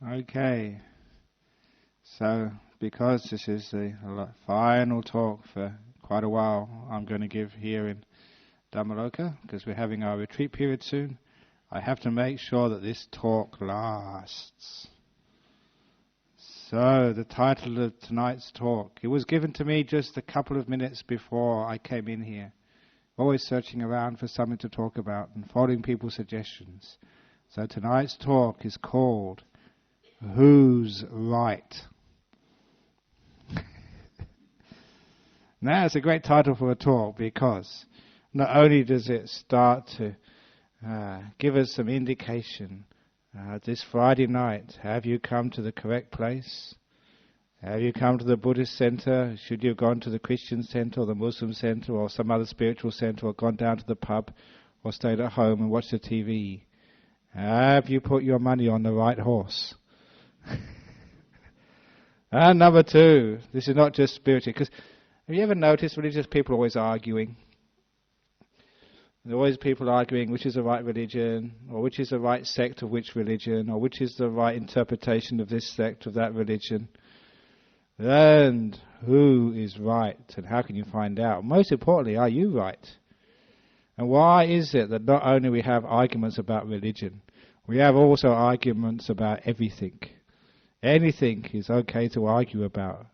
Okay, so because this is the final talk for quite a while I'm going to give here in Dhammaloka, because we're having our retreat period soon, I have to make sure that this talk lasts. So the title of tonight's talk, it was given to me just a couple of minutes before I came in here. Always searching around for something to talk about and following people's suggestions. So tonight's talk is called Who's Right? Now it's a great title for a talk, because not only does it start to give us some indication this Friday night, have you come to the correct place? Have you come to the Buddhist center? Should you have gone to the Christian center or the Muslim center or some other spiritual center, or gone down to the pub or stayed at home and watched the TV? Have you put your money on the right horse? And number two, this is not just spiritual, because have you ever noticed religious people are always arguing? There are always people arguing which is the right religion, or which is the right sect of which religion, or which is the right interpretation of this sect of that religion. And who is right, and how can you find out? Most importantly, are you right? And why is it that not only we have arguments about religion, we have also arguments about everything? Anything is okay to argue about.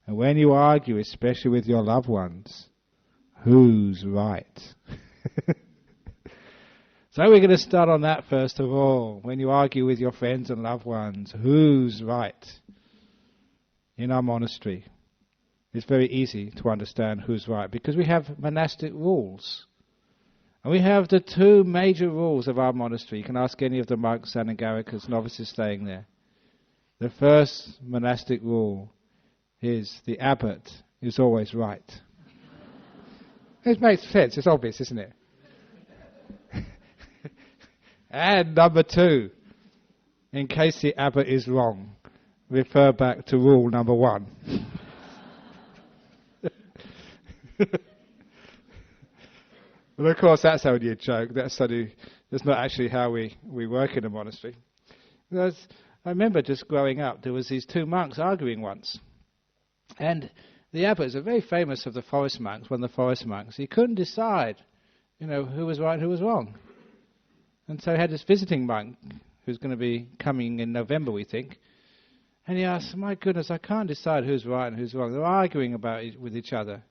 And when you argue, especially with your loved ones, who's right? So we're going to start on that first of all. When you argue with your friends and loved ones, who's right? In our monastery, it's very easy to understand who's right, because we have monastic rules. And we have the two major rules of our monastery. You can ask any of the monks, Anagarikas, novices staying there. The first monastic rule is the abbot is always right. It makes sense, it's obvious, isn't it? And number two, in case the abbot is wrong, refer back to rule number one. Well, of course, that's only a joke. That's not actually how we work in a monastery. I remember just growing up, there was these two monks arguing once. And the abbot is very famous of the forest monks, one of the forest monks. He couldn't decide, who was right and who was wrong. And so he had this visiting monk, who's going to be coming in November, we think. And he asked, my goodness, I can't decide who's right and who's wrong. They're arguing about it with each other.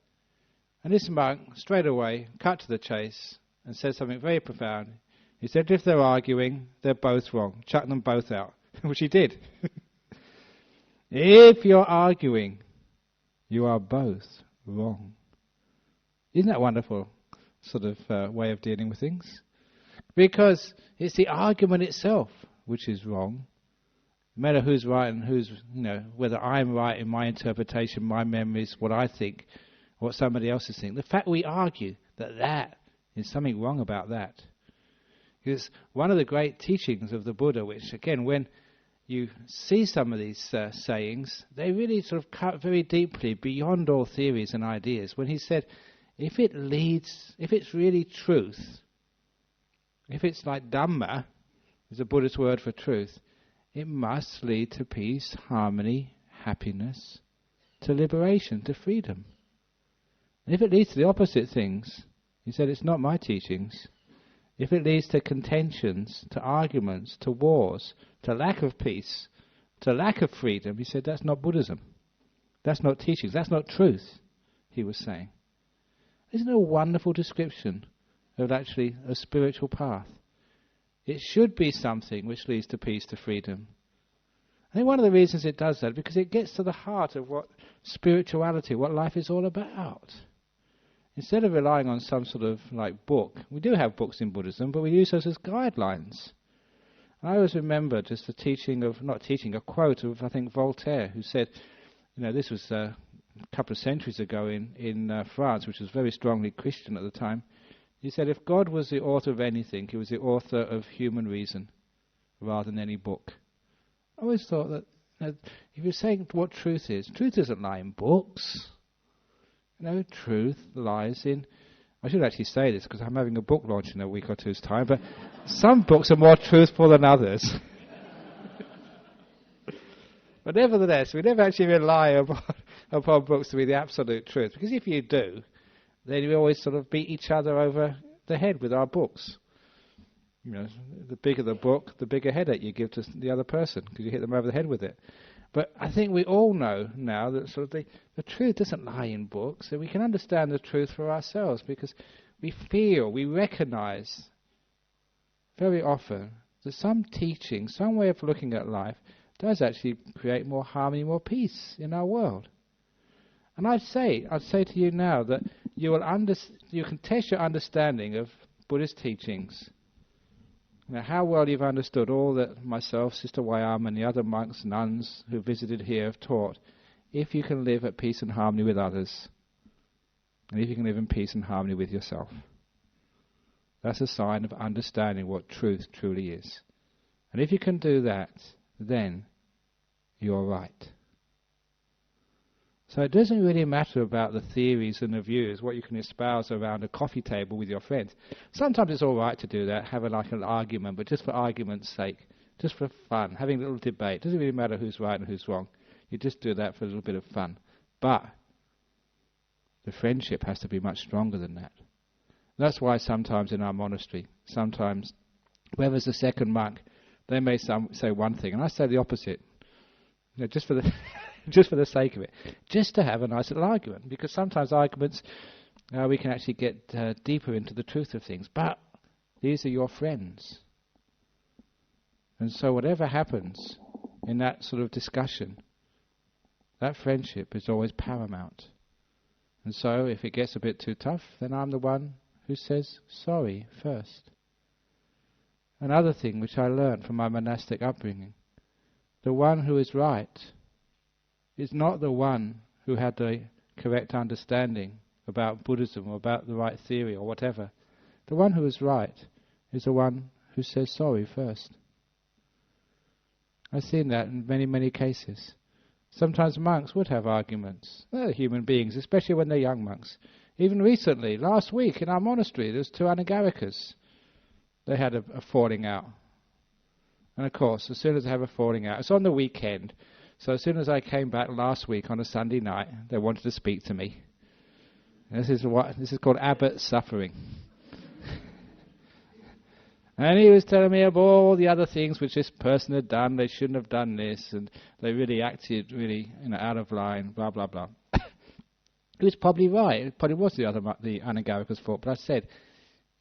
And this monk, straight away, cut to the chase and said something very profound. He said, if they're arguing, they're both wrong. Chuck them both out. Which he did. If you're arguing, you are both wrong. Isn't that a wonderful sort of way of dealing with things? Because it's the argument itself which is wrong. No matter who's right and who's, whether I'm right in my interpretation, my memories, what I think, what somebody else is thinking. The fact we argue that is something wrong about that. Because one of the great teachings of the Buddha, which again, when you see some of these sayings, they really sort of cut very deeply beyond all theories and ideas. When he said, if it's really truth, if it's like Dhamma, is a Buddhist word for truth, it must lead to peace, harmony, happiness, to liberation, to freedom. And if it leads to the opposite things, he said, it's not my teachings. If it leads to contentions, to arguments, to wars, to lack of peace, to lack of freedom, he said, that's not Buddhism. That's not teachings. That's not truth, he was saying. Isn't it a wonderful description of actually a spiritual path? It should be something which leads to peace, to freedom. I think one of the reasons it does that, because it gets to the heart of what spirituality, what life is all about. Instead of relying on some sort of book, we do have books in Buddhism, but we use those as guidelines. I always remember just a quote of, I think, Voltaire, who said, this was a couple of centuries ago in France, which was very strongly Christian at the time. He said, if God was the author of anything, he was the author of human reason rather than any book. I always thought that if you're saying what truth doesn't lie in books. Truth lies in... I should actually say this because I'm having a book launch in a week or two's time, but some books are more truthful than others. But nevertheless, we never actually rely upon books to be the absolute truth. Because if you do, then we always sort of beat each other over the head with our books. You know, the bigger the book, the bigger headache you give to the other person, because you hit them over the head with it. But I think we all know now that sort of the truth doesn't lie in books, and we can understand the truth for ourselves, because we feel, we recognize very often that some teaching, some way of looking at life, does actually create more harmony, more peace in our world. And I'd say to you now that you can test your understanding of Buddhist teachings. Now, how well you've understood all that myself, Sister Wayam, and the other monks, nuns who visited here have taught, if you can live at peace and harmony with others, and if you can live in peace and harmony with yourself. That's a sign of understanding what truth truly is. And if you can do that, then you're right. So it doesn't really matter about the theories and the views, what you can espouse around a coffee table with your friends. Sometimes it's all right to do that, have an argument, but just for argument's sake, just for fun, having a little debate. It doesn't really matter who's right and who's wrong. You just do that for a little bit of fun. But the friendship has to be much stronger than that. That's why sometimes in our monastery, whoever's the second monk, they may say one thing, and I say the opposite. You know, just for the just for the sake of it, just to have a nice little argument. Because sometimes arguments, we can actually get deeper into the truth of things. But these are your friends, and so whatever happens in that sort of discussion, that friendship is always paramount. And so, if it gets a bit too tough, then I'm the one who says sorry first. Another thing which I learned from my monastic upbringing, the one who is right is not the one who had the correct understanding about Buddhism or about the right theory or whatever. The one who is right is the one who says sorry first. I've seen that in many, many cases. Sometimes monks would have arguments. They're human beings, especially when they're young monks. Even recently, last week in our monastery, there was 2 anagarikas. They had a falling out. And of course, as soon as they have a falling out, it's on the weekend. So as soon as I came back last week on a Sunday night, they wanted to speak to me. This is called abbot suffering. And he was telling me about all the other things which this person had done. They shouldn't have done this, and they really acted out of line, blah, blah, blah. He was probably right. It probably was the anagarika's fault. But I said,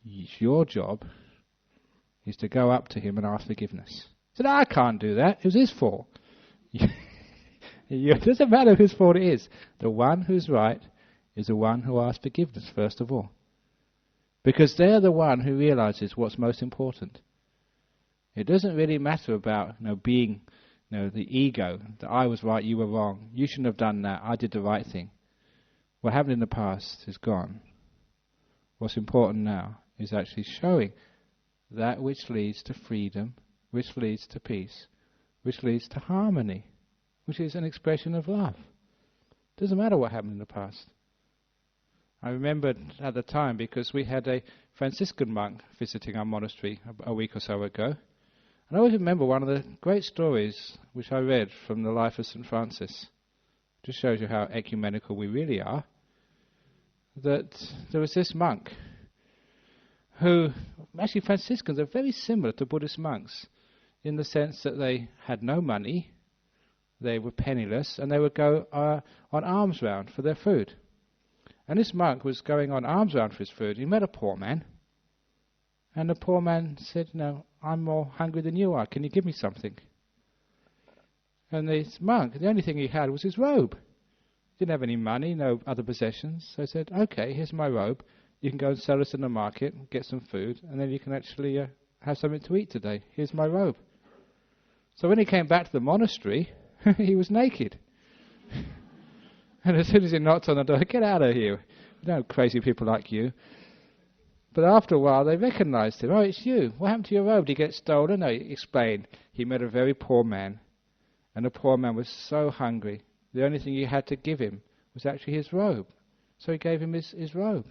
your job is to go up to him and ask forgiveness. He said, I can't do that. It was his fault. It doesn't matter whose fault it is. The one who's right is the one who asks forgiveness first of all. Because they're the one who realizes what's most important. It doesn't really matter about being the ego, that I was right, you were wrong, you shouldn't have done that, I did the right thing. What happened in the past is gone. What's important now is actually showing that which leads to freedom, which leads to peace, which leads to harmony, which is an expression of love. It doesn't matter what happened in the past. I remembered at the time, because we had a Franciscan monk visiting our monastery a week or so ago, and I always remember one of the great stories which I read from the life of St. Francis. It just shows you how ecumenical we really are. That there was this monk who, actually Franciscans are very similar to Buddhist monks in the sense that they had no money, they were penniless, and they would go on alms round for their food. And this monk was going on alms round for his food. He met a poor man, and the poor man said, "No, I'm more hungry than you are. Can you give me something?" And this monk, the only thing he had was his robe. He didn't have any money, no other possessions. So he said, "Okay, here's my robe. You can go and sell this in the market, get some food, and then you can actually have something to eat today. Here's my robe." So when he came back to the monastery, he was naked. And as soon as he knocked on the door, "Get out of here. We don't have crazy people like you." But after a while, they recognized him. "Oh, it's you. What happened to your robe? Did it get stolen?" No, he explained. He met a very poor man, and the poor man was so hungry. The only thing he had to give him was actually his robe. So he gave him his robe.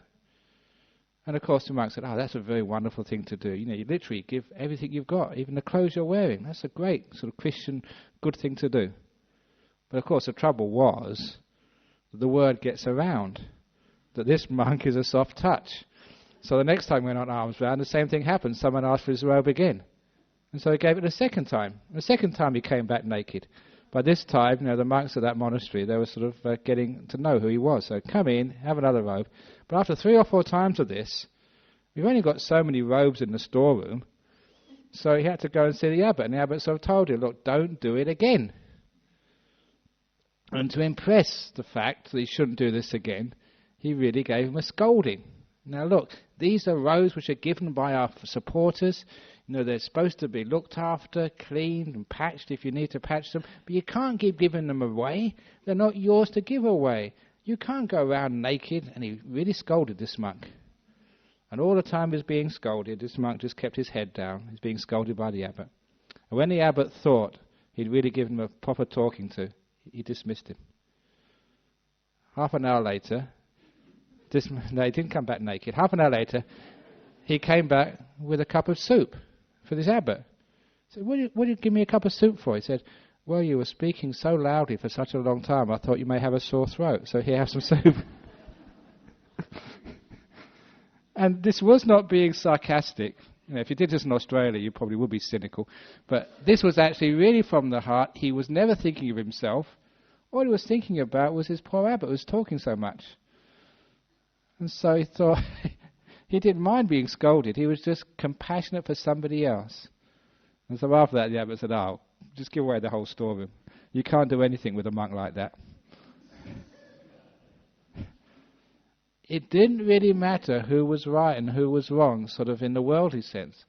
And of course the monk said, "Oh, that's a very wonderful thing to do. You literally give everything you've got, even the clothes you're wearing. That's a great sort of Christian good thing to do." But of course the trouble was that the word gets around that this monk is a soft touch. So the next time we went on alms round, the same thing happened. Someone asked for his robe again. And so he gave it a second time. The second time he came back naked. By this time, the monks of that monastery, they were sort of getting to know who he was. So come in, have another robe. But after 3 or 4 times of this, we've only got so many robes in the storeroom. So he had to go and see the abbot. And the abbot sort of told him, look, don't do it again. And to impress the fact that he shouldn't do this again, he really gave him a scolding. Now look, these are robes which are given by our supporters. They're supposed to be looked after, cleaned and patched if you need to patch them. But you can't keep giving them away. They're not yours to give away. You can't go around naked. And he really scolded this monk. And all the time he was being scolded, this monk just kept his head down. He's being scolded by the abbot. And when the abbot thought he'd really given him a proper talking to, he dismissed him. Half an hour later, no, he didn't come back naked. Half an hour later, he came back with a cup of soup for this abbot. He said, what did you give me a cup of soup for? He said, well, you were speaking so loudly for such a long time, I thought you may have a sore throat, so here, have some soup. And this was not being sarcastic. If you did this in Australia, you probably would be cynical. But this was actually really from the heart. He was never thinking of himself. All he was thinking about was his poor abbot who was talking so much. And so he thought, he didn't mind being scolded. He was just compassionate for somebody else. And so after that, the abbot said, oh, just give away the whole storeroom. You can't do anything with a monk like that. It didn't really matter who was right and who was wrong, sort of in the worldly sense.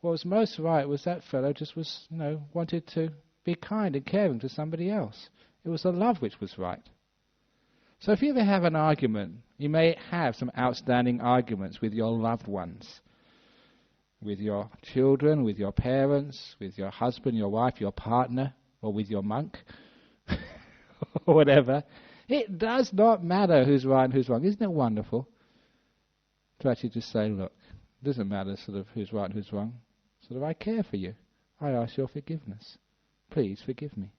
What was most right was that fellow just was, wanted to be kind and caring to somebody else. It was the love which was right. So if you ever have an argument, you may have some outstanding arguments with your loved ones, with your children, with your parents, with your husband, your wife, your partner, or with your monk, or whatever. It does not matter who's right and who's wrong. Isn't it wonderful to actually just say, look, it doesn't matter sort of who's right and who's wrong. Sort of, I care for you. I ask your forgiveness. Please forgive me.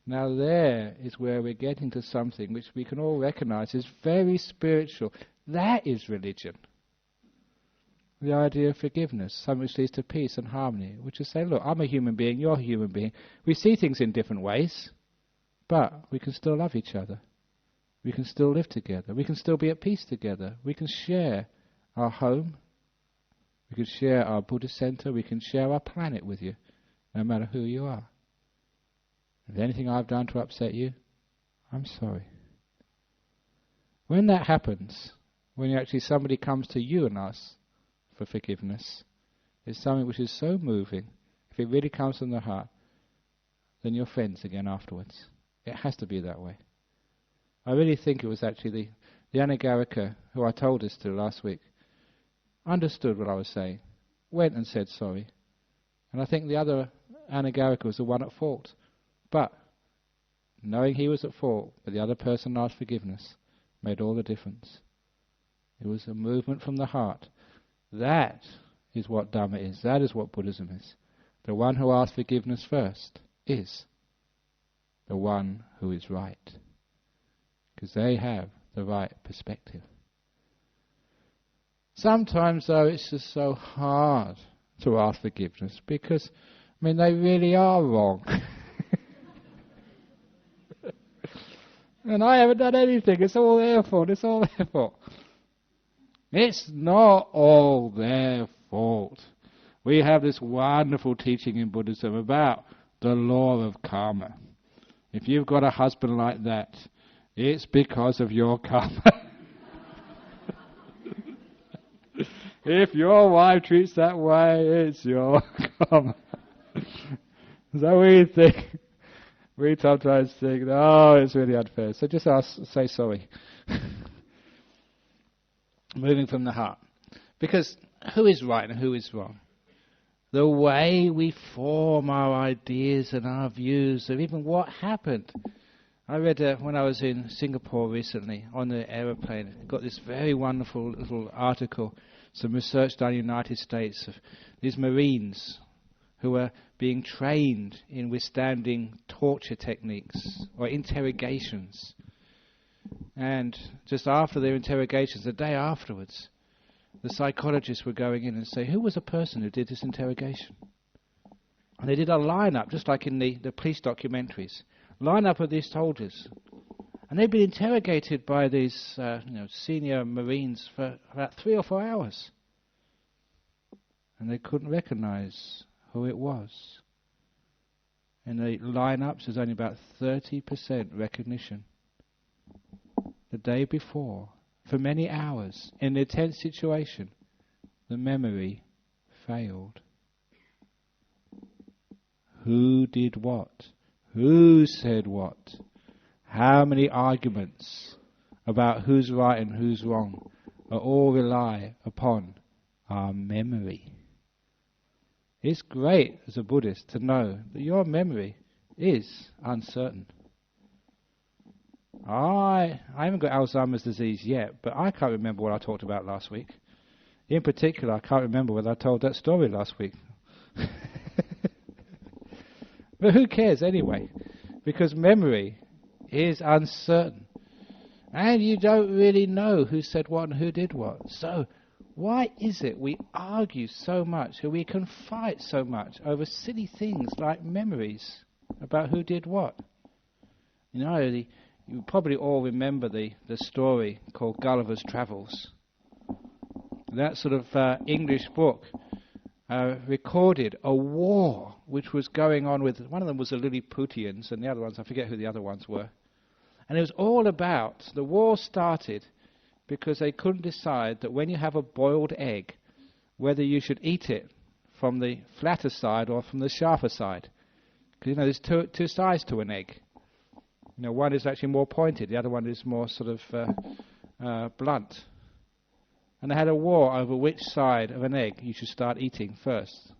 Now there is where we're getting to something which we can all recognize is very spiritual. That is religion. The idea of forgiveness, something which leads to peace and harmony, which is saying, look, I'm a human being, you're a human being. We see things in different ways, but we can still love each other. We can still live together. We can still be at peace together. We can share our home. We can share our Buddhist center. We can share our planet with you, no matter who you are. If there's anything I've done to upset you, I'm sorry. When that happens, when actually somebody comes to you and asks for forgiveness, it's something which is so moving. If it really comes from the heart, then you're friends again afterwards. It has to be that way. I really think it was actually the Anagarika who I told this to last week understood what I was saying, went and said sorry. And I think the other Anagarika was the one at fault. But knowing he was at fault, but the other person asked forgiveness, made all the difference. It was a movement from the heart. That is what Dharma is. That is what Buddhism is. The one who asks forgiveness first is the one who is right. Because they have the right perspective. Sometimes, though, it's just so hard to ask forgiveness because, they really are wrong. And I haven't done anything. It's all their fault. It's all their fault. It's not all their fault. We have this wonderful teaching in Buddhism about the law of karma. If you've got a husband like that, it's because of your karma. If your wife treats that way, it's your karma. So we sometimes think, oh, it's really unfair. So just say sorry. Moving from the heart. Because who is right and who is wrong? The way we form our ideas and our views of even what happened. I read when I was in Singapore recently on the aeroplane, I got this very wonderful little article, some research done in the United States of these Marines who were being trained in withstanding torture techniques or interrogations. And just after their interrogations, the day afterwards, the psychologists were going in and say, who was the person who did this interrogation? And they did a lineup, just like in the police documentaries, lineup of these soldiers. And they'd been interrogated by these senior Marines for about 3 or 4 hours. And they couldn't recognize who it was. In the lineups, there's only about 30% recognition. The day before, for many hours, in an intense situation, the memory failed. Who did what? Who said what? How many arguments about who's right and who's wrong are all rely upon our memory. It's great as a Buddhist to know that your memory is uncertain. I haven't got Alzheimer's disease yet, but I can't remember what I talked about last week. In particular, I can't remember whether I told that story last week. But who cares anyway? Because memory is uncertain. And you don't really know who said what and who did what. So, why is it we argue so much, or we can fight so much over silly things like memories about who did what? You know, you probably all remember the story called Gulliver's Travels. That sort of English book recorded a war which was going on with, one of them was the Lilliputians, and the other ones, I forget who the other ones were. And it was all about, the war started because they couldn't decide that when you have a boiled egg, whether you should eat it from the flatter side or from the sharper side. Because, there's two sides to an egg. One is actually more pointed, the other one is more sort of blunt. And they had a war over which side of an egg you should start eating first.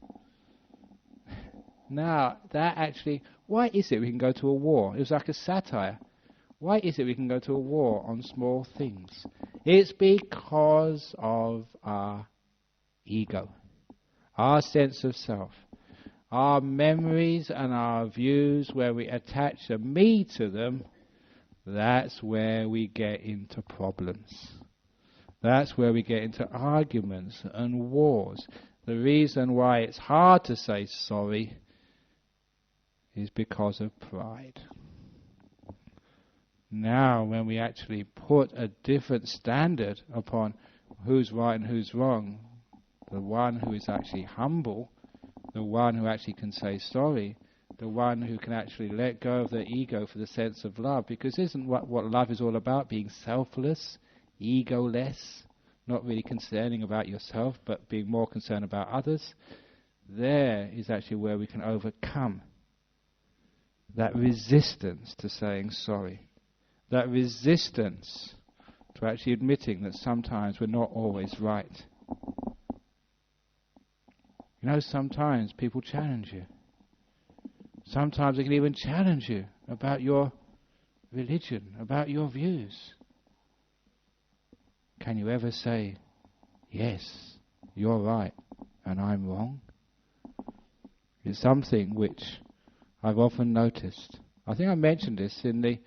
Now, that actually, why is it we can go to a war? It was like a satire. Why is it we can go to a war on small things? It's because of our ego, our sense of self, our memories and our views where we attach a me to them. That's where we get into problems. That's where we get into arguments and wars. The reason why it's hard to say sorry is because of pride. Now, when we actually put a different standard upon who's right and who's wrong, the one who is actually humble, the one who actually can say sorry, the one who can actually let go of their ego for the sense of love, because isn't what love is all about? Being selfless, egoless, not really concerning about yourself, but being more concerned about others. There is actually where we can overcome that resistance to saying sorry. That resistance to actually admitting that sometimes we're not always right. Sometimes people challenge you. Sometimes they can even challenge you about your religion, about your views. Can you ever say, yes, you're right and I'm wrong? It's something which I've often noticed. I think I mentioned this in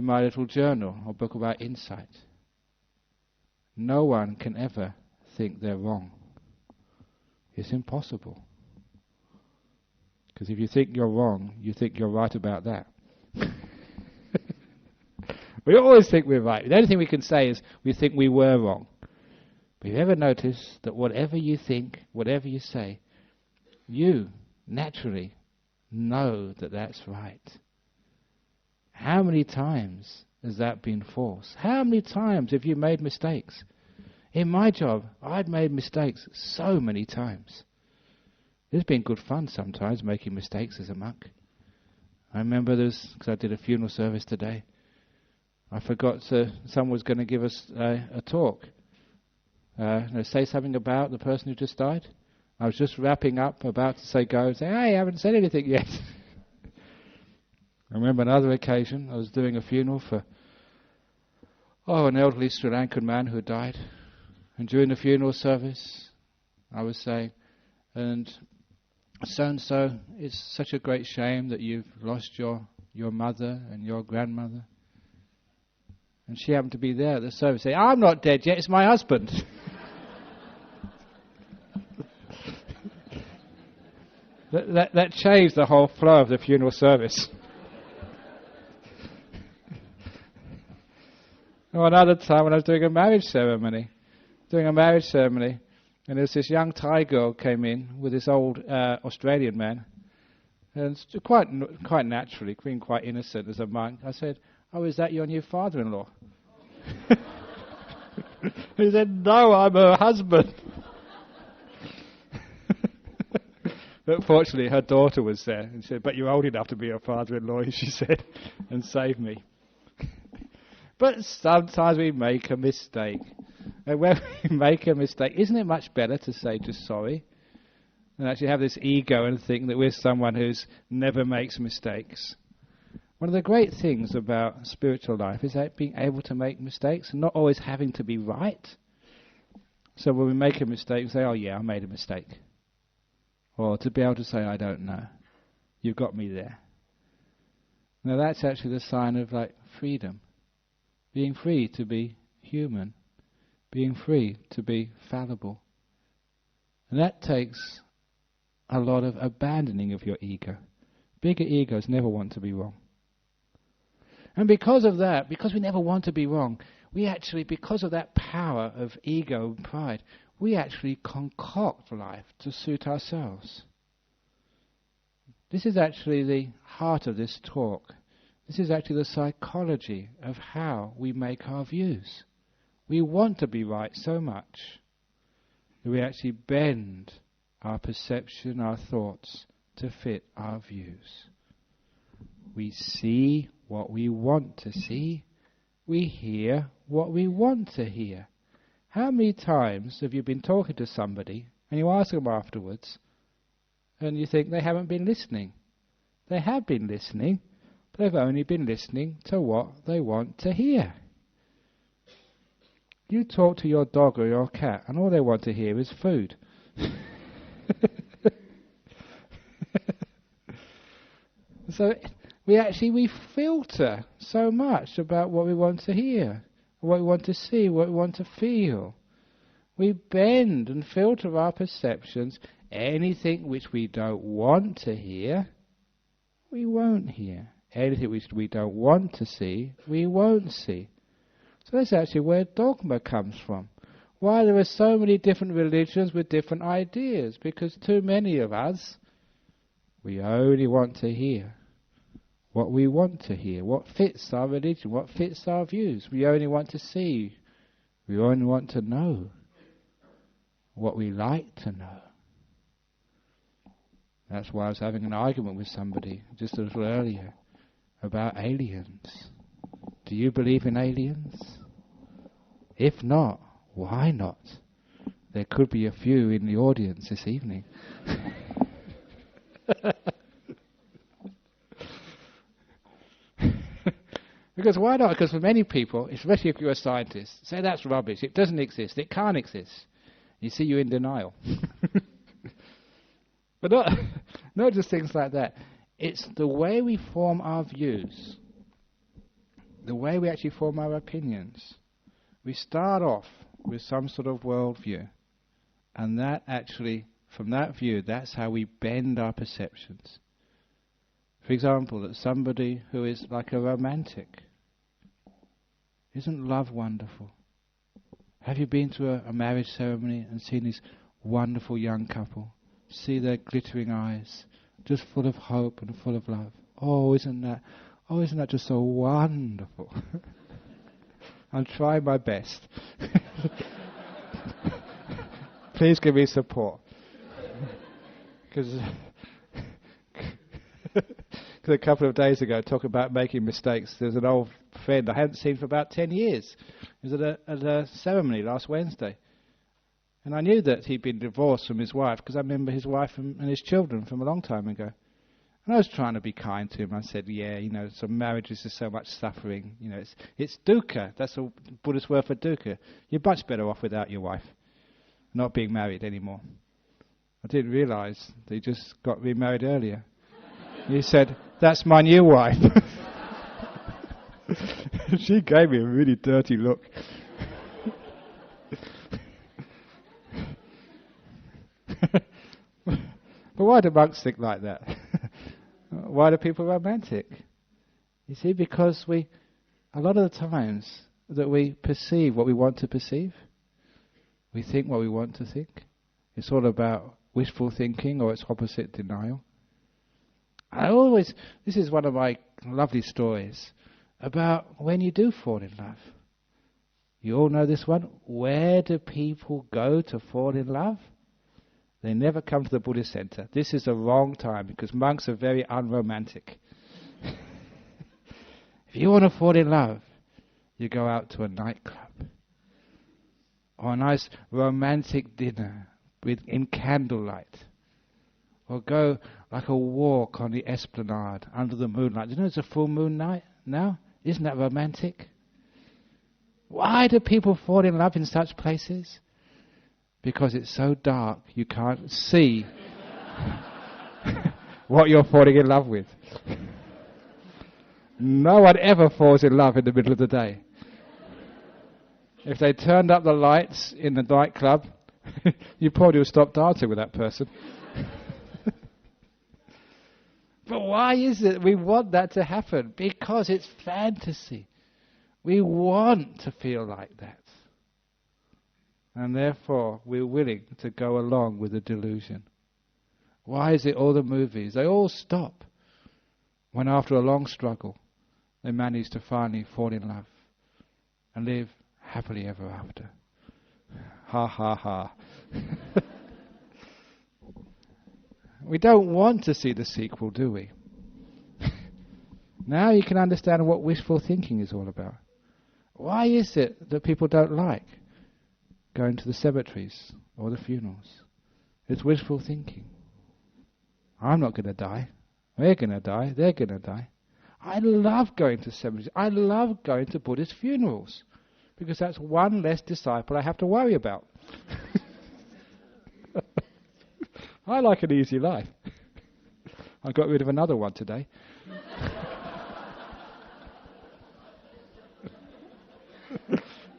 my little journal or book about insight. No one can ever think they're wrong. It's impossible. Because if you think you're wrong, you think you're right about that. We always think we're right. The only thing we can say is we think we were wrong. But have you ever noticed that whatever you think, whatever you say, you naturally know that that's right? How many times has that been false? How many times have you made mistakes? In my job, I'd made mistakes so many times. It's been good fun sometimes making mistakes as a monk. I remember because I did a funeral service today. I forgot someone was going to give us a talk. Say something about the person who just died. I was just wrapping up, about to say go, and say, hey, I haven't said anything yet. I remember another occasion, I was doing a funeral for an elderly Sri Lankan man who had died. And during the funeral service, I was saying, and so-and-so, it's such a great shame that you've lost your mother and your grandmother. And she happened to be there at the service saying, I'm not dead yet, it's my husband. that changed the whole flow of the funeral service. Or another time when I was doing a marriage ceremony, and there was this young Thai girl came in with this old Australian man, and quite naturally, being quite innocent as a monk, I said, "Oh, is that your new father-in-law?" He said, "No, I'm her husband." But fortunately, her daughter was there, and she said, "But you're old enough to be her father-in-law," she said, and saved me. But sometimes we make a mistake. And when we make a mistake, isn't it much better to say just sorry than actually have this ego and think that we're someone who's never makes mistakes? One of the great things about spiritual life is that being able to make mistakes and not always having to be right. So when we make a mistake, we say, "Oh yeah, I made a mistake." Or to be able to say, "I don't know. You've got me there." Now that's actually the sign of freedom. Being free to be human. Being free to be fallible. And that takes a lot of abandoning of your ego. Bigger egos never want to be wrong. And because of that, because we never want to be wrong, we actually, because of that power of ego and pride, we actually concoct life to suit ourselves. This is actually the heart of this talk. This is actually the psychology of how we make our views. We want to be right so much that we actually bend our perception, our thoughts, to fit our views. We see what we want to see. We hear what we want to hear. How many times have you been talking to somebody and you ask them afterwards and you think they haven't been listening? They have been listening, but they've only been listening to what they want to hear. You talk to your dog or your cat and all they want to hear is food. So we filter so much about what we want to hear, what we want to see, what we want to feel. We bend and filter our perceptions. Anything which we don't want to hear, we won't hear. Anything which we don't want to see, we won't see. So that's actually where dogma comes from. Why there are so many different religions with different ideas? Because too many of us, we only want to hear what we want to hear, what fits our religion, what fits our views. We only want to see, we only want to know what we like to know. That's why I was having an argument with somebody just a little earlier about aliens. Do you believe in aliens? If not, why not? There could be a few in the audience this evening. Because why not? Because for many people, especially if you're a scientist, say that's rubbish, it doesn't exist, it can't exist. You see, you're in denial. But not just things like that. It's the way we form our views, the way we actually form our opinions. We start off with some sort of worldview, and that actually, from that view, that's how we bend our perceptions. For example, that somebody who is like a romantic, isn't love wonderful? Have you been to a marriage ceremony and seen this wonderful young couple? See their glittering eyes, just full of hope and full of love. Oh, isn't that just so wonderful? I'm trying my best. Please give me support. Because a couple of days ago, talking about making mistakes, there's an old friend I hadn't seen for about 10 years. He was at a ceremony last Wednesday. And I knew that he'd been divorced from his wife, because I remember his wife and his children from a long time ago. And I was trying to be kind to him. I said, yeah, some marriages, there's so much suffering. It's dukkha. That's a Buddhist word for dukkha. You're much better off without your wife, not being married anymore. I didn't realise that he just got remarried earlier. He said, "That's my new wife." She gave me a really dirty look. But why do monks think like that? Why do people romantic? You see, because a lot of the times that we perceive what we want to perceive, we think what we want to think. It's all about wishful thinking, or its opposite, denial. This is one of my lovely stories about when you do fall in love. You all know this one. Where do people go to fall in love? They never come to the Buddhist center. This is the wrong time, because monks are very unromantic. If you want to fall in love, you go out to a nightclub, or a nice romantic dinner in candlelight, or go like a walk on the esplanade under the moonlight. You know it's a full moon night now? Isn't that romantic? Why do people fall in love in such places? Because it's so dark you can't see what you're falling in love with. No one ever falls in love in the middle of the day. If they turned up the lights in the nightclub, you probably would stop dancing with that person. But why is it we want that to happen? Because it's fantasy. We want to feel like that. And therefore, we're willing to go along with the delusion. Why is it all the movies? They all stop when after a long struggle, they manage to finally fall in love and live happily ever after. Ha ha ha. We don't want to see the sequel, do we? Now you can understand what wishful thinking is all about. Why is it that people don't like going to the cemeteries or the funerals? It's wishful thinking. I'm not going to die. We're going to die. They're going to die. I love going to cemeteries. I love going to Buddhist funerals, because that's one less disciple I have to worry about. I like an easy life. I got rid of another one today.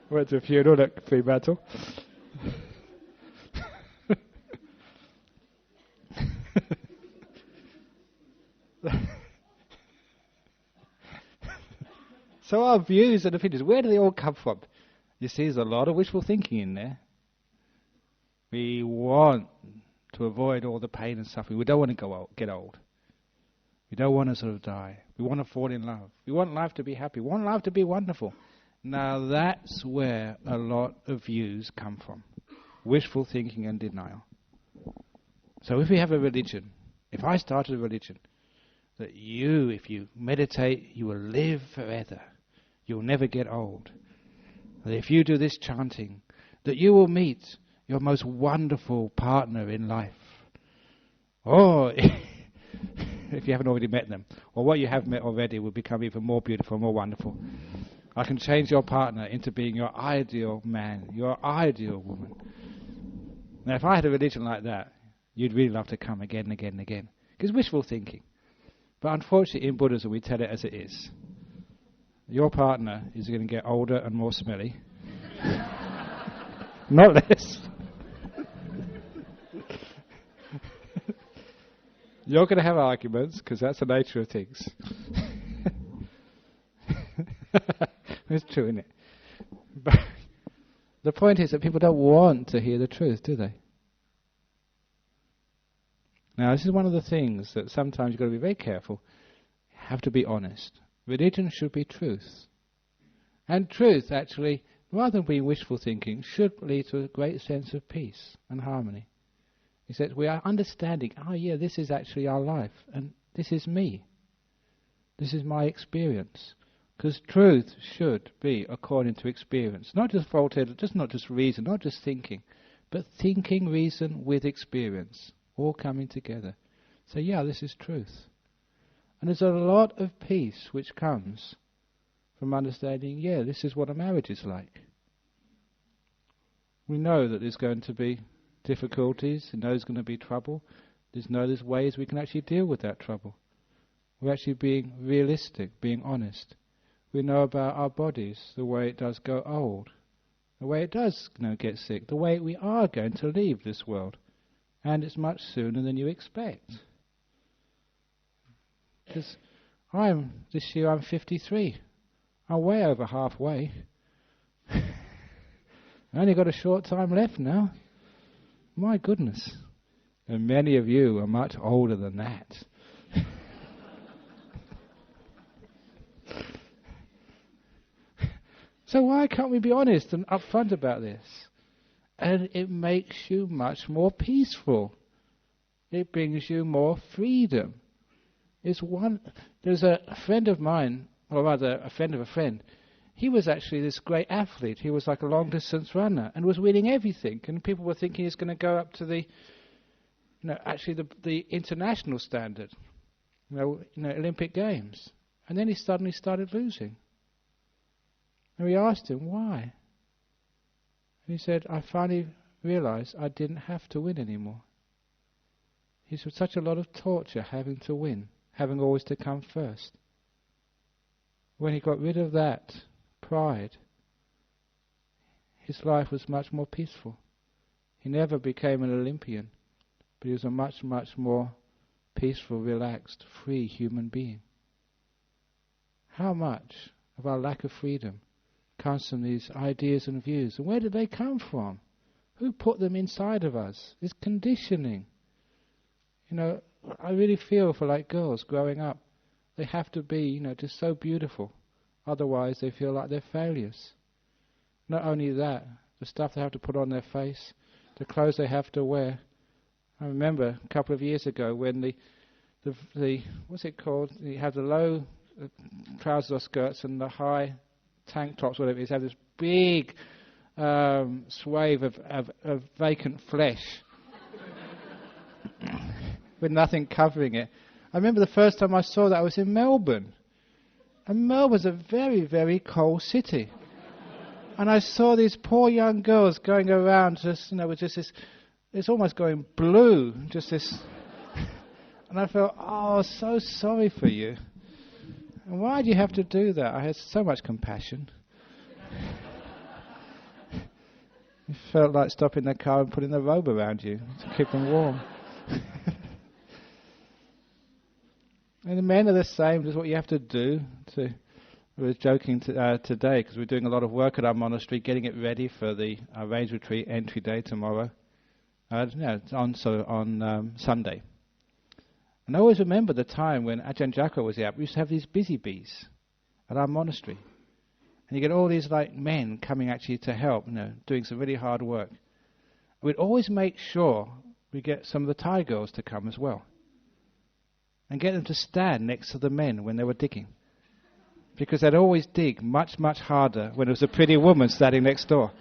Went to a funeral at Fremantle. So our views and opinions, where do they all come from? You see, there's a lot of wishful thinking in there. We want to avoid all the pain and suffering. We don't want to get old. We don't want to sort of die. We want to fall in love. We want life to be happy. We want life to be wonderful. Now that's where a lot of views come from. Wishful thinking and denial. So if we have a religion, if I started a religion, that if you meditate, you will live forever. You'll never get old. That if you do this chanting, that you will meet your most wonderful partner in life. Or if you haven't already met them, or what you have met already will become even more beautiful, more wonderful. I can change your partner into being your ideal man, your ideal woman. Now if I had a religion like that, you'd really love to come again and again and again. Because wishful thinking. But unfortunately in Buddhism we tell it as it is. Your partner is going to get older and more smelly. Not less. You're going to have arguments, because that's the nature of things. It's true, isn't it? But the point is that people don't want to hear the truth, do they? Now, this is one of the things that sometimes you've got to be very careful. You have to be honest. Religion should be truth. And truth, actually, rather than being wishful thinking, should lead to a great sense of peace and harmony. Is that we are understanding, this is actually our life, and this is me. This is my experience. Because truth should be according to experience. Not just Voltaire, not just reason, not just thinking, but thinking, reason with experience, all coming together. So this is truth. And there's a lot of peace which comes from understanding, this is what a marriage is like. We know that there's going to be difficulties, we know there's going to be trouble. There's ways we can actually deal with that trouble. We're actually being realistic, being honest. We know about our bodies, the way it does go old, the way it does get sick, the way we are going to leave this world. And it's much sooner than you expect. Because this year I'm 53. I'm way over halfway. I only got a short time left now. My goodness. And many of you are much older than that. So why can't we be honest and upfront about this? And it makes you much more peaceful. It brings you more freedom. There's a friend of mine, or rather a friend of a friend. He was actually this great athlete. He was like a long distance runner and was winning everything. And people were thinking he's going to go up to the international standard, Olympic Games. And then he suddenly started losing. And we asked him why. And he said, I finally realized I didn't have to win anymore. He said, such a lot of torture having to win, having always to come first. When he got rid of that pride, his life was much more peaceful. He never became an Olympian, but he was a much, much more peaceful, relaxed, free human being. How much of our lack of freedom comes from these ideas and views? And where did they come from? Who put them inside of us? It's conditioning. I really feel for like girls growing up. They have to be, just so beautiful. Otherwise they feel like they're failures. Not only that, the stuff they have to put on their face, the clothes they have to wear. I remember a couple of years ago when the what's it called? You have the low trousers or skirts and the high tank tops, whatever it is, have this big swathe of vacant flesh with nothing covering it. I remember the first time I saw that I was in Melbourne. And Melbourne's a very, very cold city. And I saw these poor young girls going around just, with just this, it's almost going blue, just this. And I felt, so sorry for you. And why do you have to do that? I had so much compassion. It felt like stopping the car and putting the robe around you to keep them warm. And the men are the same. This is what you have to do. We were joking today because we're doing a lot of work at our monastery, getting it ready for the Range Retreat entry day tomorrow. It's on Sunday. And I always remember the time when Ajahn Jacko was here. We used to have these busy bees at our monastery. And you get all these men coming actually to help, doing some really hard work. We'd always make sure we get some of the Thai girls to come as well. And get them to stand next to the men when they were digging. Because they'd always dig much, much harder when it was a pretty woman standing next door.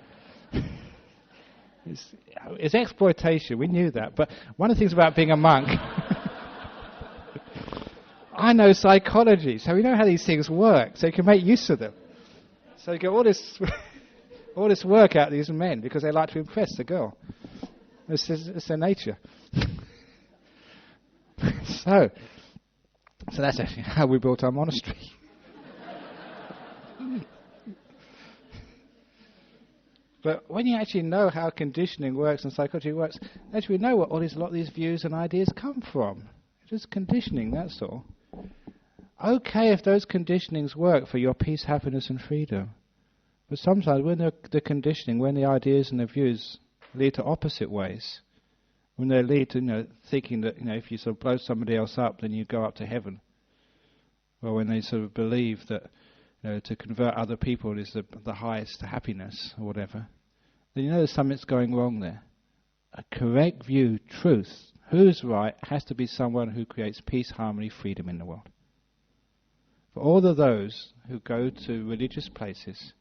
It's exploitation, we knew that. But one of the things about being a monk, I know psychology, so we know how these things work, so you can make use of them. So you get all this work out of these men because they like to impress the girl. It's their nature. So that's actually how we built our monastery. But when you actually know how conditioning works and psychology works, actually we know what a lot of these views and ideas come from. It's just conditioning, that's all. Okay if those conditionings work for your peace, happiness and freedom. But sometimes when the conditioning, when the ideas and the views lead to opposite ways, when they lead to thinking that if you sort of blow somebody else up then you go up to heaven, or when they sort of believe that to convert other people is the highest happiness or whatever, then there's something's going wrong there. A correct view, truth, who's right, has to be someone who creates peace, harmony, freedom in the world. For all of those who go to religious places,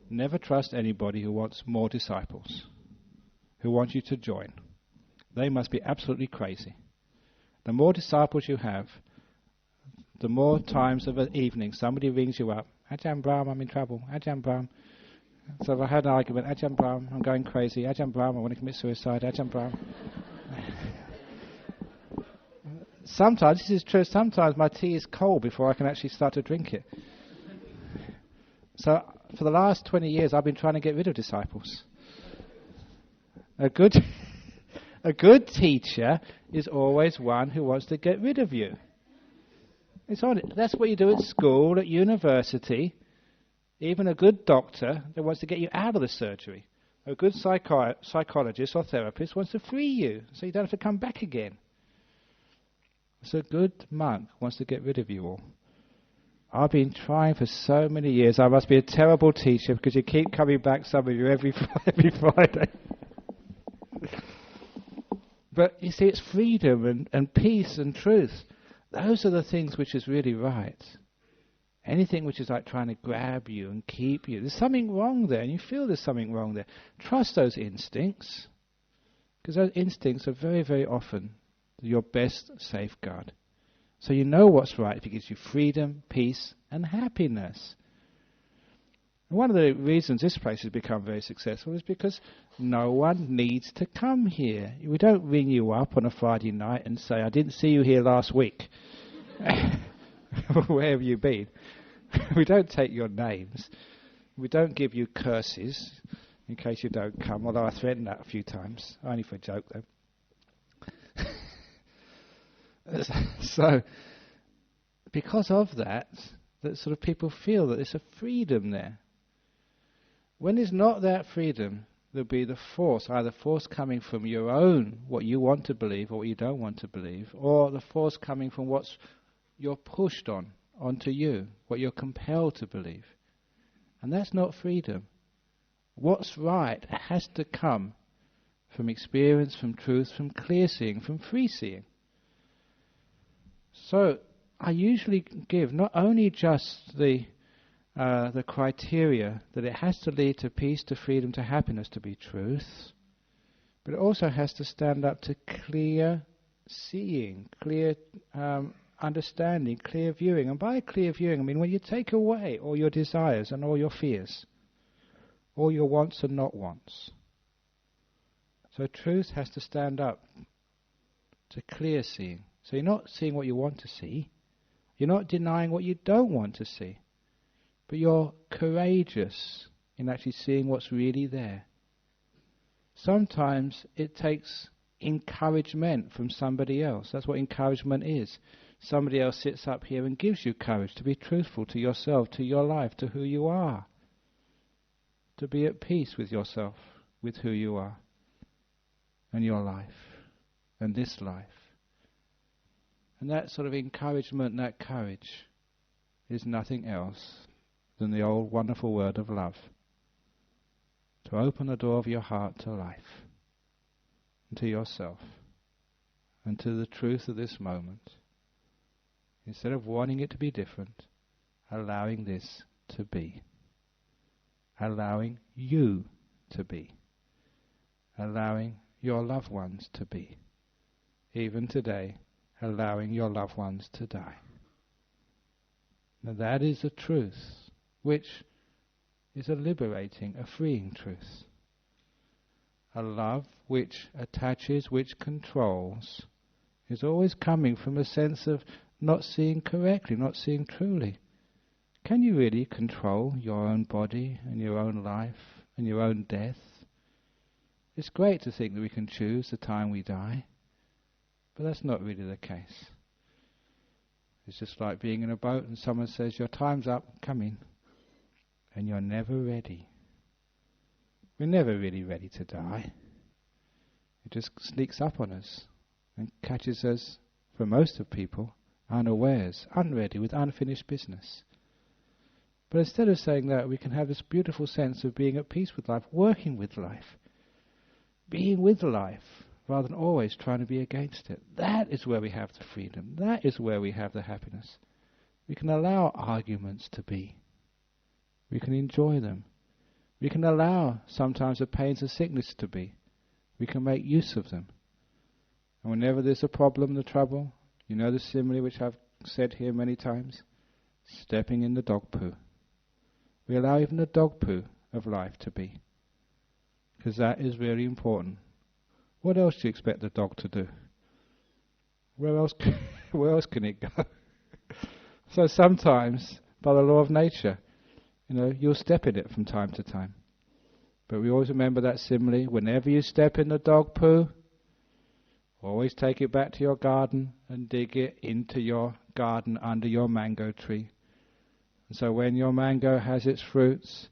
never trust anybody who wants more disciples, who want you to join. They must be absolutely crazy. The more disciples you have, the more times of an evening somebody rings you up, Ajahn Brahm, I'm in trouble, Ajahn Brahm. So if I had an argument, Ajahn Brahm, I'm going crazy. Ajahn Brahm, I want to commit suicide. Ajahn Brahm. Sometimes, this is true, sometimes my tea is cold before I can actually start to drink it. So for the last 20 years, I've been trying to get rid of disciples. A good teacher is always one who wants to get rid of you. That's what you do at school, at university. Even a good doctor that wants to get you out of the surgery. A good psychologist or therapist wants to free you so you don't have to come back again. So a good monk wants to get rid of you all. I've been trying for so many years. I must be a terrible teacher because you keep coming back, some of you, every Friday. But you see, it's freedom and peace and truth. Those are the things which is really right. Anything which is like trying to grab you and keep you, there's something wrong there, and you feel there's something wrong there. Trust those instincts, because those instincts are very, very often your best safeguard. So you know what's right if it gives you freedom, peace, and happiness. And one of the reasons this place has become very successful is because no one needs to come here. We don't ring you up on a Friday night and say, I didn't see you here last week. Where have you been? We don't take your names. We don't give you curses in case you don't come, although I threatened that a few times. Only for a joke, though. So, because of that sort of people feel that there's a freedom there. When there's not that freedom, there'll be the force, either force coming from your own, what you want to believe or what you don't want to believe, or the force coming from what's you're pushed onto you, what you're compelled to believe. And that's not freedom. What's right has to come from experience, from truth, from clear seeing, from free seeing. So I usually give not only just the criteria that it has to lead to peace, to freedom, to happiness, to be truth, but it also has to stand up to clear seeing, clear understanding, clear viewing. And by clear viewing, I mean when you take away all your desires and all your fears, all your wants and not wants. So truth has to stand up to clear seeing. So you're not seeing what you want to see. You're not denying what you don't want to see. But you're courageous in actually seeing what's really there. Sometimes it takes encouragement from somebody else. That's what encouragement is. Somebody else sits up here and gives you courage to be truthful to yourself, to your life, to who you are. To be at peace with yourself, with who you are, and your life, and this life. And that sort of encouragement, that courage, is nothing else than the old wonderful word of love. To open the door of your heart to life, and to yourself, and to the truth of this moment. Instead of wanting it to be different, allowing this to be. Allowing you to be. Allowing your loved ones to be. Even today, allowing your loved ones to die. Now that is a truth which is a liberating, a freeing truth. A love which attaches, which controls, is always coming from a sense of not seeing correctly, not seeing truly. Can you really control your own body and your own life and your own death? It's great to think that we can choose the time we die, but that's not really the case. It's just like being in a boat and someone says, your time's up, come in. And you're never ready. We're never really ready to die. It just sneaks up on us and catches us, for most of people, unawares, unready, with unfinished business. But instead of saying that, we can have this beautiful sense of being at peace with life, working with life, being with life, rather than always trying to be against it. That is where we have the freedom. That is where we have the happiness. We can allow arguments to be. We can enjoy them. We can allow sometimes the pains of sickness to be. We can make use of them. And whenever there's a problem, the trouble, you know the simile which I've said here many times? Stepping in the dog poo. We allow even the dog poo of life to be. Because that is really important. What else do you expect the dog to do? Where else can it go? So sometimes, by the law of nature, you'll step in it from time to time. But we always remember that simile, whenever you step in the dog poo, always take it back to your garden and dig it into your garden under your mango tree. And so when your mango has its fruits,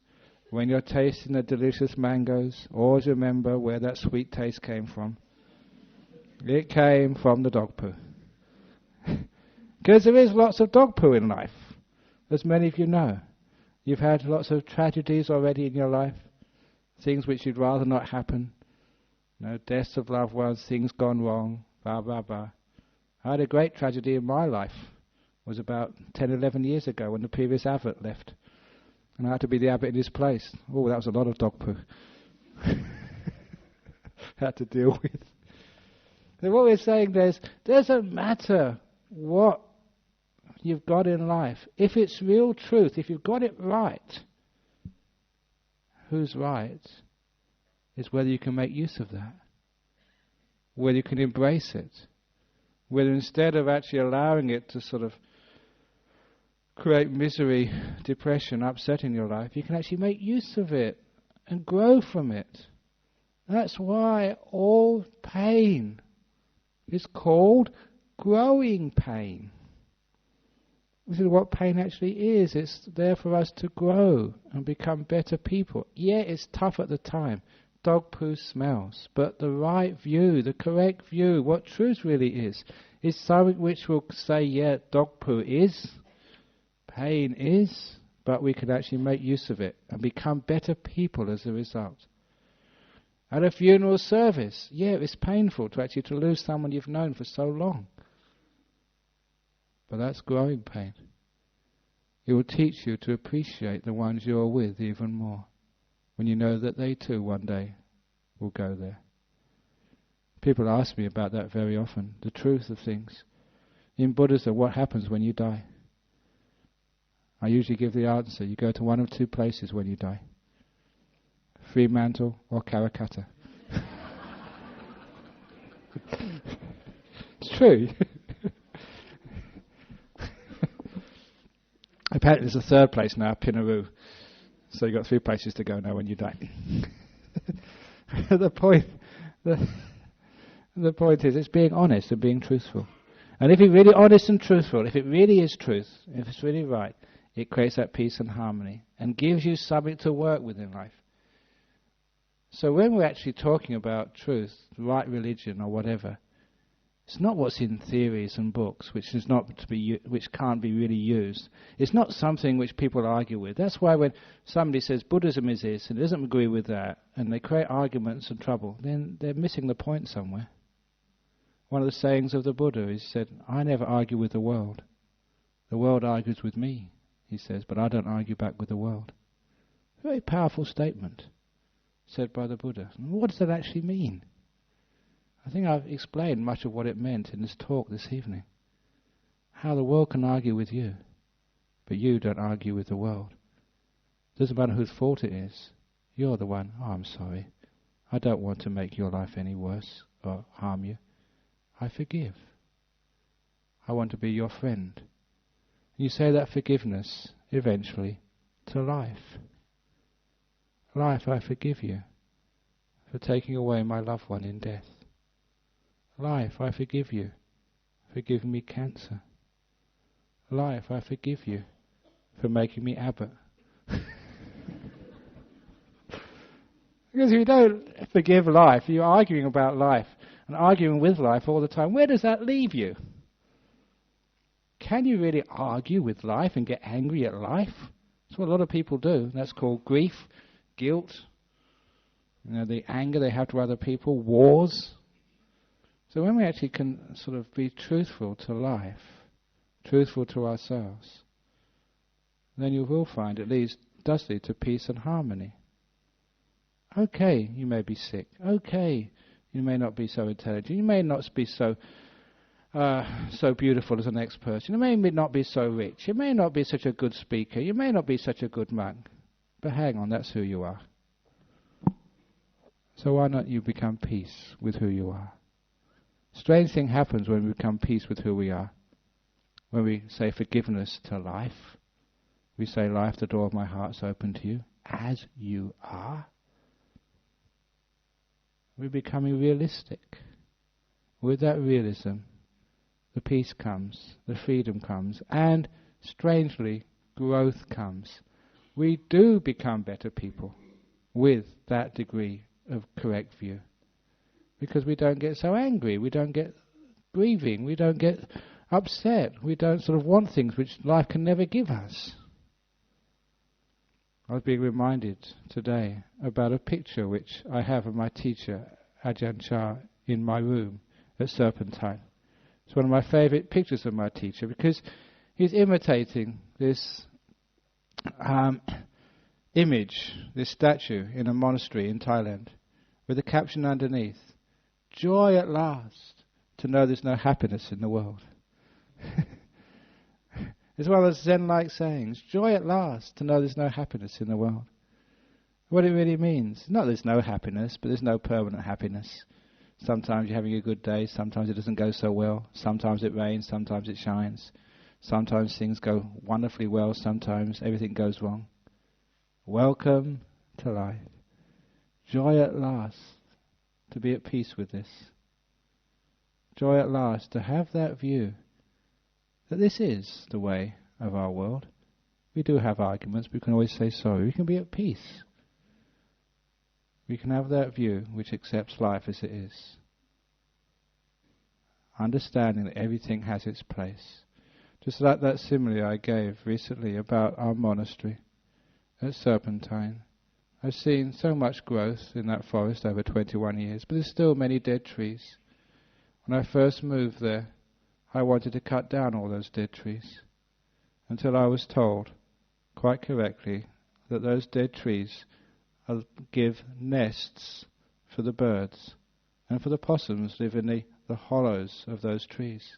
when you're tasting the delicious mangoes, always remember where that sweet taste came from. It came from the dog poo. Because there is lots of dog poo in life, as many of you know. You've had lots of tragedies already in your life, things which you'd rather not happen. Deaths of loved ones, things gone wrong, blah, blah, blah. I had a great tragedy in my life. It was about 10, 11 years ago when the previous abbot left. And I had to be the abbot in his place. Oh, that was a lot of dog poo. Had to deal with. So what we're saying is, doesn't matter what you've got in life. If it's real truth, if you've got it right, who's right is whether you can make use of that, whether you can embrace it, whether instead of actually allowing it to sort of create misery, depression, upset in your life, you can actually make use of it and grow from it. That's why all pain is called growing pain. This is what pain actually is. It's there for us to grow and become better people. Yeah, it's tough at the time. Dog poo smells. But the right view, the correct view, what truth really is something which will say, yeah, dog poo is, pain is, but we can actually make use of it and become better people as a result. At a funeral service, yeah, it's painful to lose someone you've known for so long. But that's growing pain. It will teach you to appreciate the ones you're with even more, when you know that they too one day will go there. People ask me about that very often, the truth of things. In Buddhism, what happens when you die? I usually give the answer, you go to one of two places when you die. Fremantle or Calcutta. It's true. Apparently there's a third place now, Pinaroo. So you've got 3 places to go now when you die. The point is, it's being honest and being truthful. And if you're really honest and truthful, if it really is truth, if it's really right, it creates that peace and harmony and gives you something to work with in life. So when we're actually talking about truth, the right religion or whatever, it's not what's in theories and books, which can't be really used. It's not something which people argue with. That's why when somebody says Buddhism is this and doesn't agree with that, and they create arguments and trouble, then they're missing the point somewhere. One of the sayings of the Buddha is said, I never argue with the world. The world argues with me, he says, but I don't argue back with the world. Very powerful statement said by the Buddha. What does that actually mean? I think I've explained much of what it meant in this talk this evening. How the world can argue with you, but you don't argue with the world. Doesn't matter whose fault it is. You're the one, oh, I'm sorry. I don't want to make your life any worse or harm you. I forgive. I want to be your friend. You say that forgiveness, eventually, to life. Life, I forgive you for taking away my loved one in death. Life, I forgive you for giving me cancer. Life, I forgive you for making me abbot. Because if you don't forgive life, you're arguing about life and arguing with life all the time. Where does that leave you? Can you really argue with life and get angry at life? That's what a lot of people do. That's called grief, guilt, the anger they have to other people, wars. So when we actually can sort of be truthful to life, truthful to ourselves, then you will find it does lead to peace and harmony. Okay, you may be sick. Okay, you may not be so intelligent. You may not be so beautiful as the next person. You may not be so rich. You may not be such a good speaker. You may not be such a good monk. But hang on, that's who you are. So why not you become peace with who you are? Strange thing happens when we become peace with who we are. When we say forgiveness to life, we say, life, the door of my heart's open to you, as you are. We're becoming realistic. With that realism, the peace comes, the freedom comes, and strangely, growth comes. We do become better people with that degree of correct view. Because we don't get so angry, we don't get grieving, we don't get upset, we don't sort of want things which life can never give us. I was being reminded today about a picture which I have of my teacher, Ajahn Chah, in my room at Serpentine. It's one of my favourite pictures of my teacher because he's imitating this image, this statue in a monastery in Thailand with a caption underneath, "Joy at last to know there's no happiness in the world." It's one of those Zen-like sayings, joy at last to know there's no happiness in the world. What it really means, not there's no happiness, but there's no permanent happiness. Sometimes you're having a good day, sometimes it doesn't go so well, sometimes it rains, sometimes it shines, sometimes things go wonderfully well, sometimes everything goes wrong. Welcome to life. Joy at last to be at peace with this. Joy at last to have that view that this is the way of our world. We do have arguments, but we can always say sorry. We can be at peace. We can have that view which accepts life as it is. Understanding that everything has its place. Just like that simile I gave recently about our monastery at Serpentine. I've seen so much growth in that forest over 21 years, but there's still many dead trees. When I first moved there, I wanted to cut down all those dead trees, until I was told, quite correctly, that those dead trees give nests for the birds, and for the possums live in the hollows of those trees.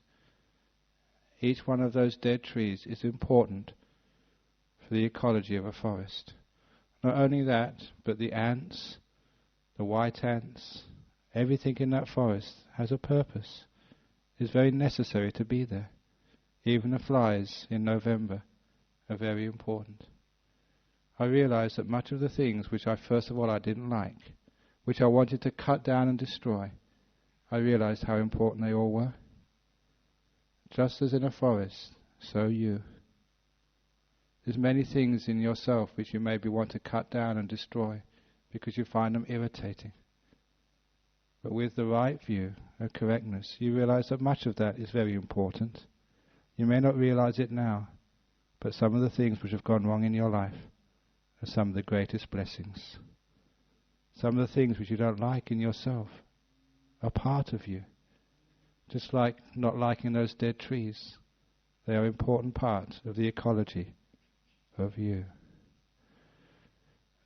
Each one of those dead trees is important for the ecology of a forest. Not only that, but the ants, the white ants, everything in that forest has a purpose. It's very necessary to be there. Even the flies in November are very important. I realized that much of the things which first of all I didn't like, which I wanted to cut down and destroy, I realized how important they all were. Just as in a forest, so you. There's many things in yourself which you maybe want to cut down and destroy because you find them irritating. But with the right view of correctness, you realize that much of that is very important. You may not realize it now, but some of the things which have gone wrong in your life are some of the greatest blessings. Some of the things which you don't like in yourself are part of you. Just like not liking those dead trees. They are important parts of the ecology of you.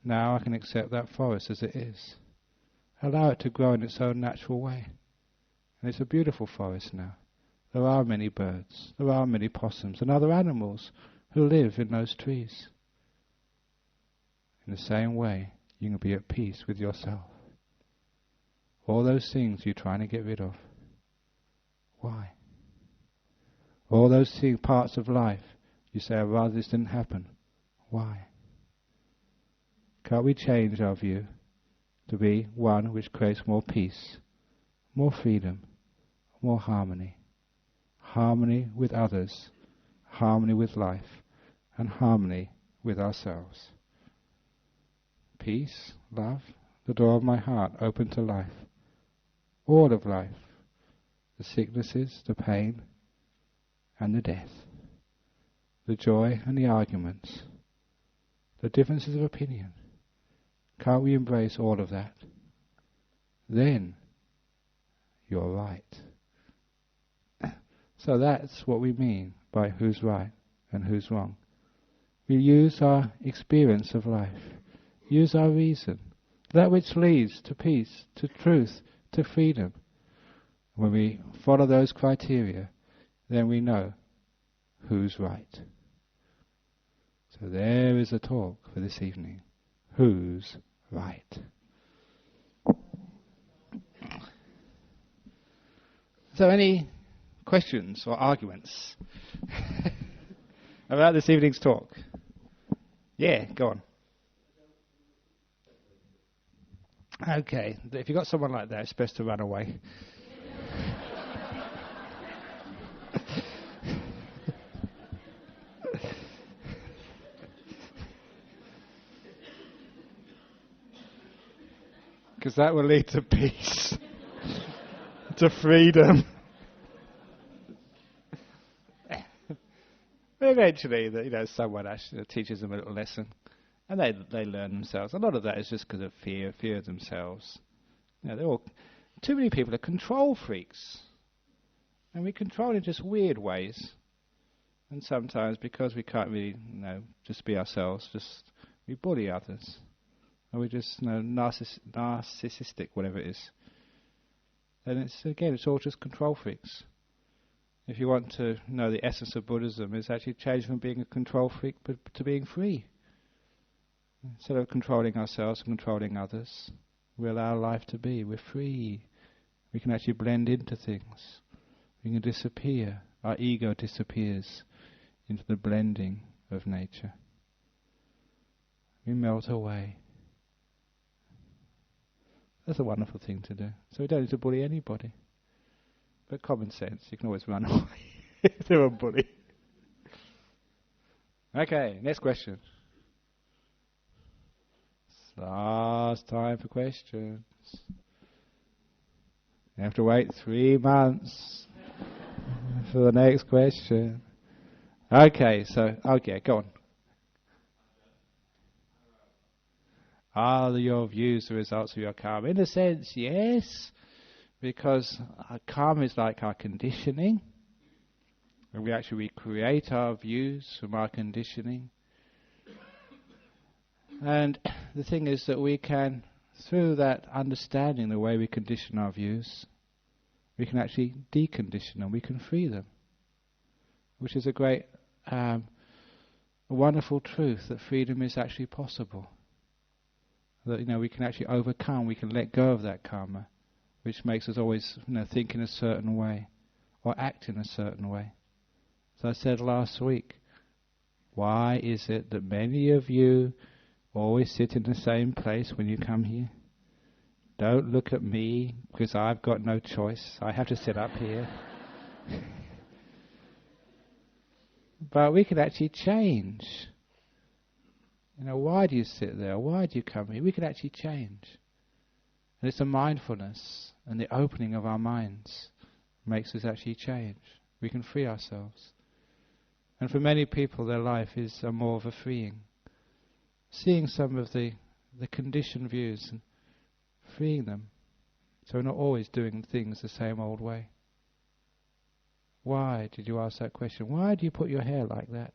Now I can accept that forest as it is. Allow it to grow in its own natural way. And it's a beautiful forest now. There are many birds, there are many possums and other animals who live in those trees. In the same way, you can be at peace with yourself. All those things you're trying to get rid of. Why? All those parts of life you say, I'd rather this didn't happen. Why? Can't we change our view to be one which creates more peace, more freedom, more harmony? Harmony with others, harmony with life, and harmony with ourselves. Peace, love, the door of my heart open to life. All of life. The sicknesses, the pain, and the death. The joy and the arguments. The differences of opinion. Can't we embrace all of that? Then you're right. So that's what we mean by who's right and who's wrong. We use our experience of life, use our reason, that which leads to peace, to truth, to freedom. When we follow those criteria, then we know who's right. So there is a talk for this evening. Who's right? So any questions or arguments about this evening's talk? Yeah, go on. Okay, if you've got someone like that, it's best to run away. Because that will lead to peace, to freedom. Eventually, someone actually teaches them a little lesson, and they learn themselves. A lot of that is just because of fear of themselves. Too many people are control freaks, and we control in just weird ways. And sometimes, because we can't really, just be ourselves, we bully others. Or we just narcissistic, whatever it is. And it's all just control freaks. If you want to know the essence of Buddhism, it's actually changed from being a control freak but to being free. Instead of controlling ourselves and controlling others, we allow life to be. We're free. We can actually blend into things. We can disappear. Our ego disappears into the blending of nature. We melt away. That's a wonderful thing to do. So we don't need to bully anybody. But common sense, you can always run away if they're a bully. Okay, next question. Last time for questions. You have to wait 3 months for the next question. Okay, go on. Are your views the results of your karma? In a sense, yes, because our karma is like our conditioning, and we actually recreate our views from our conditioning. And the thing is that we can, through that understanding the way we condition our views, we can actually decondition them, we can free them, which is a great, wonderful truth that freedom is actually possible. That we can actually overcome, we can let go of that karma, which makes us always think in a certain way or act in a certain way. As I said last week, why is it that many of you always sit in the same place when you come here? Don't look at me, because I've got no choice. I have to sit up here. But we can actually change. Why do you sit there? Why do you come here? We can actually change. And it's the mindfulness and the opening of our minds makes us actually change. We can free ourselves. And for many people, their life is more of a freeing. Seeing some of the conditioned views and freeing them. So we're not always doing things the same old way. Why did you ask that question? Why do you put your hair like that?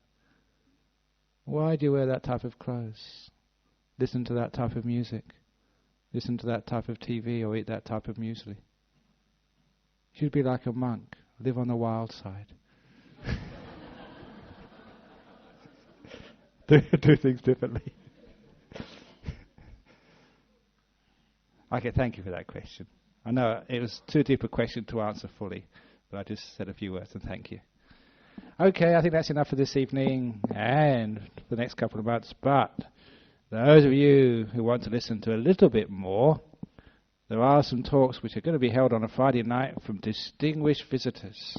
Why do you wear that type of clothes? Listen to that type of music? Listen to that type of TV or eat that type of muesli? You should be like a monk, live on the wild side. do things differently. Okay, thank you for that question. I know it was too deep a question to answer fully, but I just said a few words and thank you. Okay, I think that's enough for this evening and for the next couple of months. But those of you who want to listen to a little bit more, there are some talks which are going to be held on a Friday night from distinguished visitors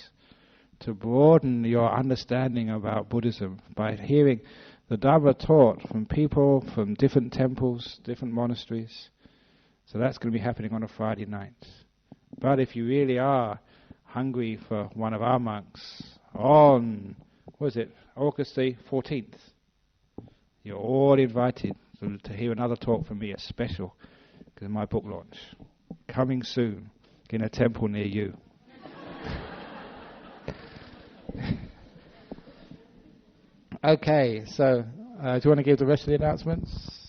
to broaden your understanding about Buddhism by hearing the Dharma taught from people from different temples, different monasteries. So that's going to be happening on a Friday night. But if you really are hungry for one of our monks, on, August the 14th. You're all invited to hear another talk from me, a special, because of my book launch. Coming soon, in a temple near you. Okay, so do you want to give the rest of the announcements?